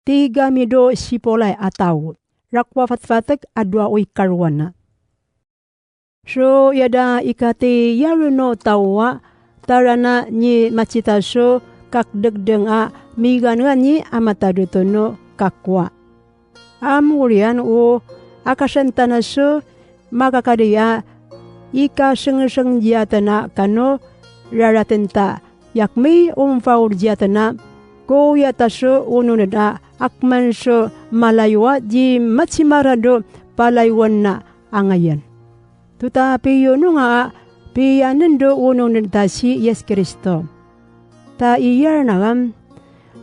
tiga mido sipolay ataw. Rakwa fatfatek adwa uy karwana. So yada ikati yaruno tawa tarana ni macitaso kakdegdeng migan nga ni amatadutono kakwa. Amurian akasentana so makakadiya ika seng jatana kano raratenta yakmi faur jatana ko yataso ununada akman so malaywa di matsimarado palaywan na angayan. Tutapi yun nga piyanan do ununada si Yes Kristo. Ta iyar nagam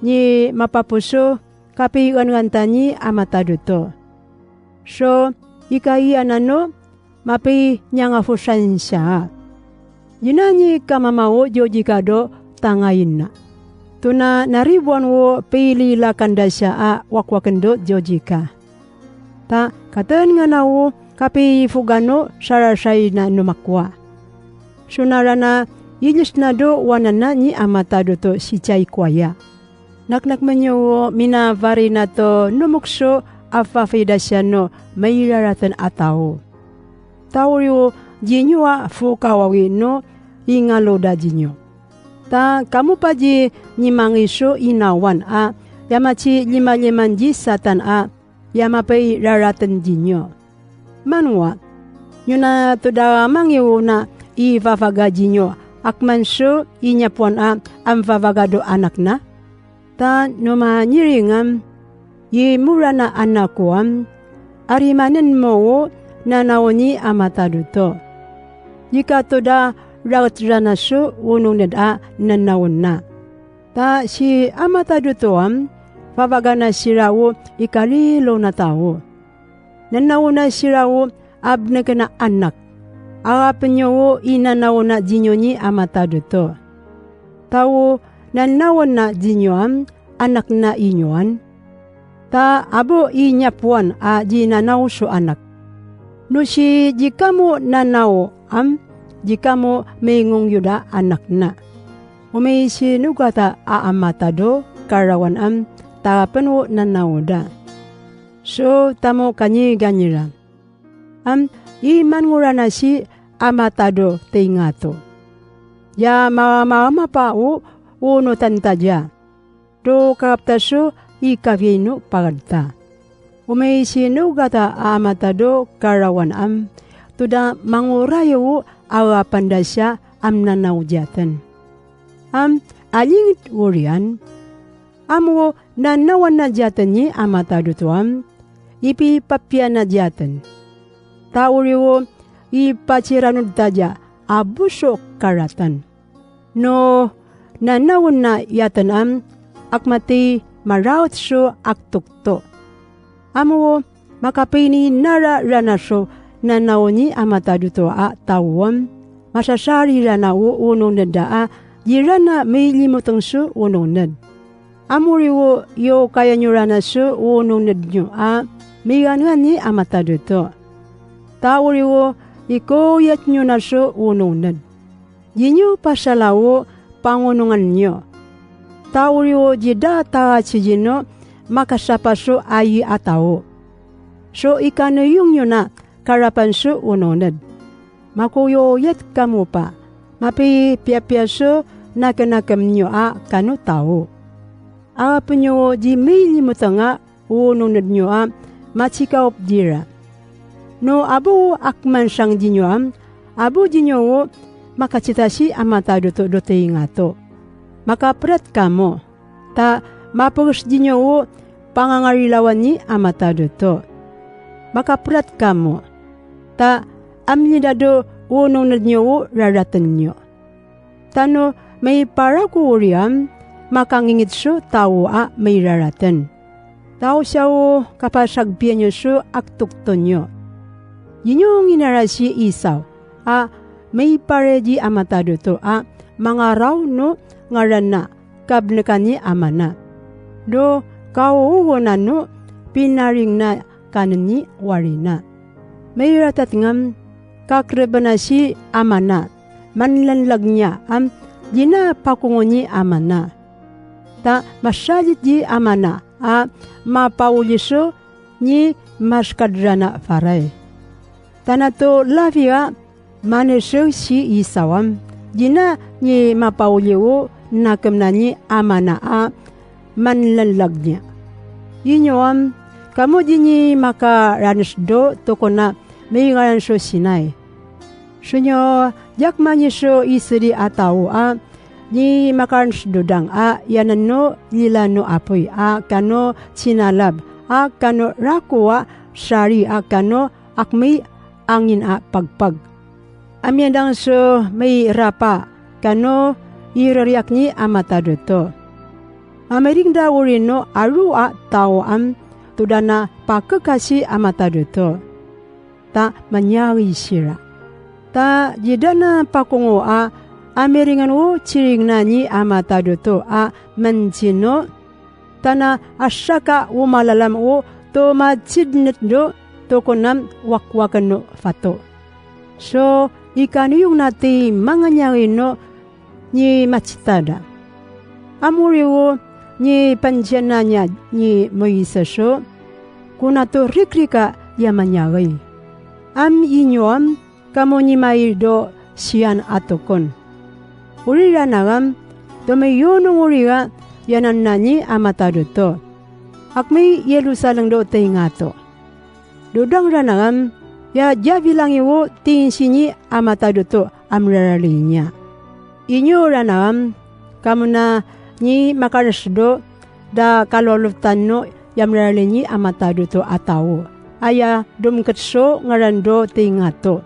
ni mapapuso kapigan ngantani amataduto. So ikaiyanano mapi nyanga fusan siya. Yunani kamamao jojikado tangayin na. Tuna naribuan wo pili lakanda siya wakwakendo jojika. Ta katan nga na kapi fugano sarasay na numakwa. Sunara na ilis na do wanana ni amataduto si chay kwaya. Naknakmanyo minavari na to numukso afafida siya no mayraratan ataw. Tawaryo jinyo fukawawi no ingaloda jinyo. Ta kamu pa ji nimangiso inawan yamachi lima-liman ji satan yamapay raratan jinyo. Manwa, nyo na to da mangyo na ifafaga jinyo akmanso inyapuan ang favagado anak na. Ta numa nyiringam mura na anak ko arimanin mo na naoni amataduto. Jika to da raut ranaso unong nada nanawon na. Ta si amataduto favagana sirawo ikalilo na tao. Nanawon na sirawo abnag na anak. Agapin nyo inanaw na dinyo ni amataduto. Tao nanawon na dinyo anak na inyoan. Ta abo inyapuan dinanaw so anak. No si jikamu nanaw jikamu mayngong yuda anak na. Umay sinugata amatado karawan tapano nanaw da. So tamo kanyi-ganyira. Iman ngura na si amatado tingato. Ya mama pa uno tantaja. Do kaptaso ikavino pagadta. Umay sinugata amatado karawan tuda mangurayo awapandasya nanawjatan. Alingit urian. Amo nanawan na jatan ni amatado tuam. Ipi papya na jatan. Tauriwo ipaciranod taja abuso karatan. No nanawon na yatan akmati marawat so aktukto. Amo makapini nara ranaso nanawon ni amataduto tawam masasari ranawo unong nada jirana may limutang so unong nad. Amuriwo yo kaya nyo ranaso unong nad nyo may nga ni amataduto. Tawariwo ikoyat nyo na so ununan. Yinyo pasalawo pangunungan nyo. Tawariwo jida taachijino makasapaso ayi atawo. So ikano yung nyo na karapan so ununan. Makuyoyat kamu pa. Mapi piapiaso nakanakam nyo kano tao. Apa nyo di may limutanga ununan nyo machikaop dira. No abo akman sang jinyo abo jinyo makacitasi amataduto dote ngato. Makaprat kamo. Ta mapagos jinyo pangangarilawan ni amataduto. Makaprat kamo. Ta amnidado unong nadnyo raratan nyo. Tano may para ko uriam makangingit so tao may raratan. Tao siya kapasagpian nyo so aktukto nyo. Yinyong inarasi isaw, may pareji amatado to, mga raw no ngaran na, kabnakani amana. Do, kauuwanan no, pinaring na kanani warina. May ratat ngam, kakreba si amana, manlanlag niya, dina pakungoni amana. Ta, masyadit di amana, mapauliso ni maskadrana faray. Tanato lavia maneso si isawam dina ni mapauliwo nakamna ni amana manlalagnya. Inyoam kamu dini maka ransdo tokona may ngaranso sinay. Sunyo jakmanyiso isiri ataw ni makansdo dang yanano lilano apoy kano sinalab kano rakuwa sari kano akmi angin pagpag. Amyandang so may rapa kano irariak ni amatado to. Amering dawurin no aru tao tudana pakakasi amatado to. Ta manyari sira. Ta jidana pakungo Ameringan wo chiring na ni amatado to mansino. Tana asyaka umalalam wo to machidnet do tokonam wakwakan no fato. So ikano yung nati manganyarin no ni machitada. Amuri wo ni pansyan niya ni Moises kunato rikrika yamanyari. Inyoam kamo ni mairdo siyan atokon. Urira nagam domayonong uriga yanan na ni amatado to. Akmi Yerusalem do tingato. Dudang ranagam ya bilang iwo tingin sini amatado to amraralinya. Inyo ranagam kamo na ni makarasdo da kalolutan no yamrarali amatado to atawo. Aya dumkatso ngarando tingato.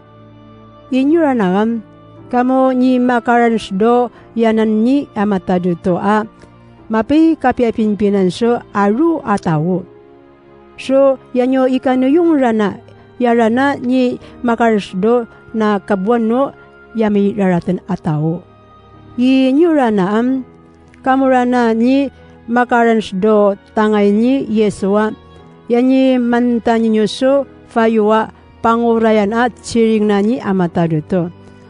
Inyo ranagam kamo ni makarasdo yanan ni amatado to mapi kapiapinpinan so aru atawo. So yanyo ikano yung rana yarana ni makarasdo na kabuan no yami raratan atawo. Inyo rana kamurana ni makaransdo tangay ni Yesua yanyi mantani nyuso fayuwa pangurayan at siring na ni amatado to.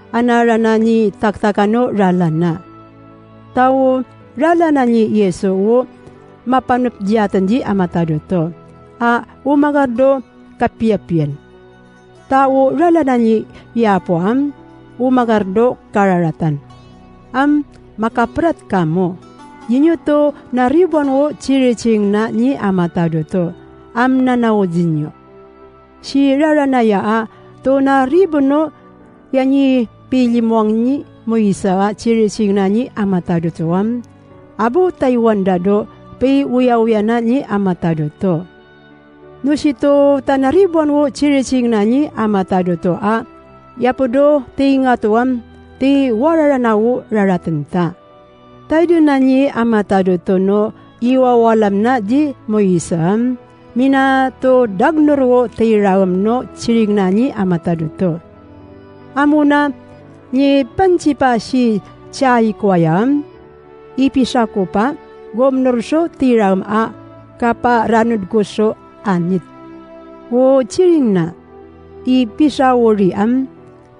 Anarana ni taktakano ralana. Tao ralana ni Yesu mapanup diatan di amatado to. Umagardo kapiapian. Tao ralana ni Yapo umagardo kararatan. Makaprat kamo. Yinyo to naribon wo chiriching na ni amatado to. Nanao jinyo. Si raranaya to naribon no yanyi pilimwang ni Moisa chiriching na ni amatado to abo Taiwan dado pe uya na ni amatado to. No sito tanaribon wo chiriching na ni amatado to yapodo tinga to ti wararanawo raratenta. Tayo na ni amatado to no iwawalam na di Moisa mina to dagnoro ti rawam no chiring na ni amatado to. Amuna ni panchipa si chay kwayam ipisa ko pa gomnor so ti rawam kapa ranud ko so anit. O chiring na ipisa wori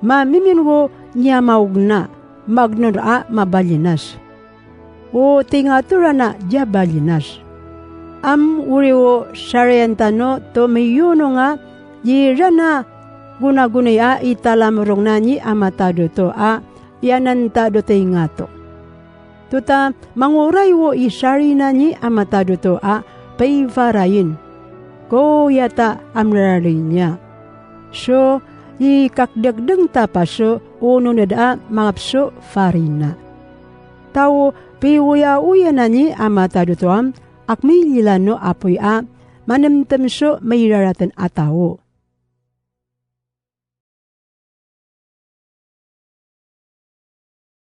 mamimin wo nyamaug na magnor mabalinas. O tingatura na jabalinas. Uri wo sarayantano to mayuno nga jirana guna-gunaya italamurong na ni amatado to yananta do tingato. Tuta manguray wo isari na ni amatado to paivarayin. Ko yata amrararin niya. So ikakdagdang tapaso ununad mangapso farina. Tao piwuya-uya na ni amatado to akmi lilano apoy manamtamso mayraratan atawo.